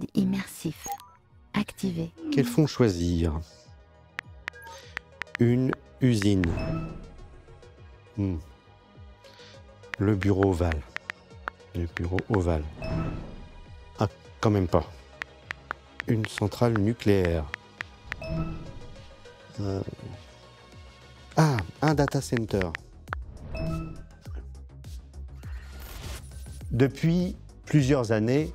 mode immersif. Activé. Quel fond choisir? Une usine. Le bureau ovale. Le bureau ovale. Ah, quand même pas. Une centrale nucléaire. Ah, un data center. Depuis plusieurs années,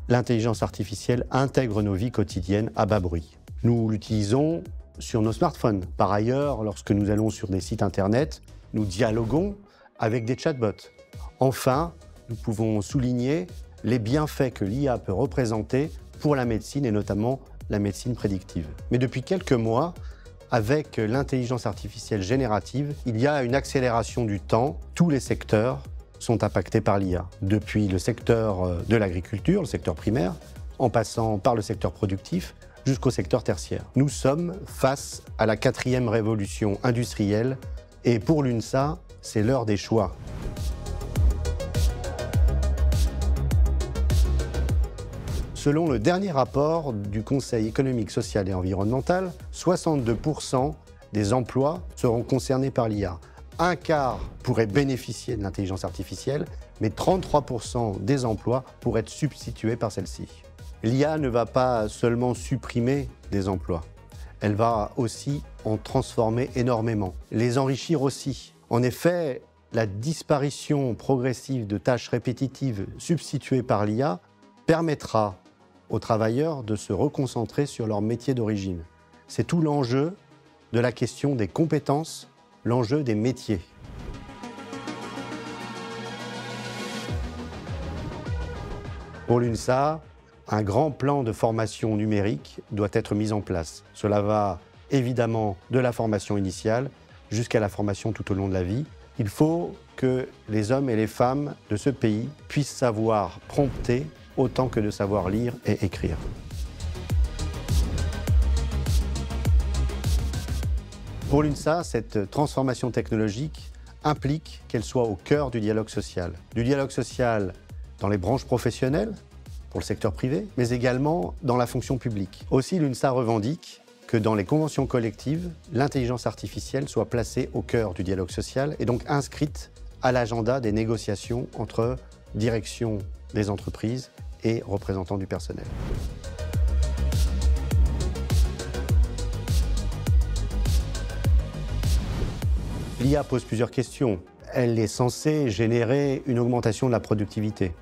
l'intelligence artificielle intègre nos vies quotidiennes à bas bruit. Nous l'utilisons sur nos smartphones. Par ailleurs, lorsque nous allons sur des sites internet, nous dialoguons avec des chatbots. Enfin, nous pouvons souligner les bienfaits que l'IA peut représenter pour la médecine et notamment la médecine prédictive. Mais depuis quelques mois, avec l'intelligence artificielle générative, il y a une accélération du temps. Tous les secteurs sont impactés par l'IA, depuis le secteur de l'agriculture, le secteur primaire, en passant par le secteur productif, jusqu'au secteur tertiaire. Nous sommes face à la 4e révolution industrielle et pour l'UNSA, c'est l'heure des choix. Selon le dernier rapport du Conseil économique, social et environnemental, 62% des emplois seront concernés par l'IA. Un quart pourrait bénéficier de l'intelligence artificielle, mais 33% des emplois pourraient être substitués par celle-ci. L'IA ne va pas seulement supprimer des emplois, elle va aussi en transformer énormément, les enrichir aussi. En effet, la disparition progressive de tâches répétitives substituées par l'IA permettra aux travailleurs de se reconcentrer sur leur métier d'origine. C'est tout l'enjeu de la question des compétences, l'enjeu des métiers. Pour l'UNSA, un grand plan de formation numérique doit être mis en place. Cela va évidemment de la formation initiale jusqu'à la formation tout au long de la vie. Il faut que les hommes et les femmes de ce pays puissent savoir prompter autant que de savoir lire et écrire. Pour l'UNSA, cette transformation technologique implique qu'elle soit au cœur du dialogue social. Du dialogue social dans les branches professionnelles, pour le secteur privé, mais également dans la fonction publique. Aussi, l'UNSA revendique que dans les conventions collectives, l'intelligence artificielle soit placée au cœur du dialogue social et donc inscrite à l'agenda des négociations entre direction des entreprises et représentants du personnel. L'IA pose plusieurs questions. Elle est censée générer une augmentation de la productivité.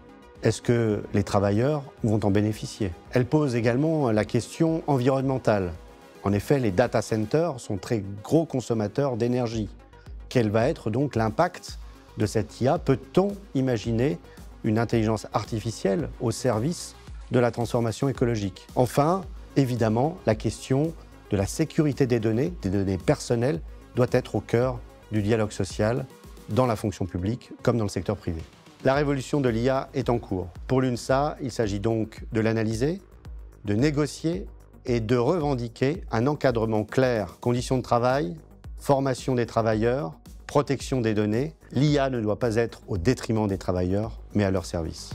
Est-ce que les travailleurs vont en bénéficier? Elle pose également la question environnementale. En effet, les data centers sont très gros consommateurs d'énergie. Quel va être donc l'impact de cette IA? Peut-on imaginer une intelligence artificielle au service de la transformation écologique? Enfin, évidemment, la question de la sécurité des données personnelles, doit être au cœur du dialogue social dans la fonction publique comme dans le secteur privé. La révolution de l'IA est en cours. Pour l'UNSA, il s'agit donc de l'analyser, de négocier et de revendiquer un encadrement clair, conditions de travail, formation des travailleurs, protection des données. L'IA ne doit pas être au détriment des travailleurs, mais à leur service.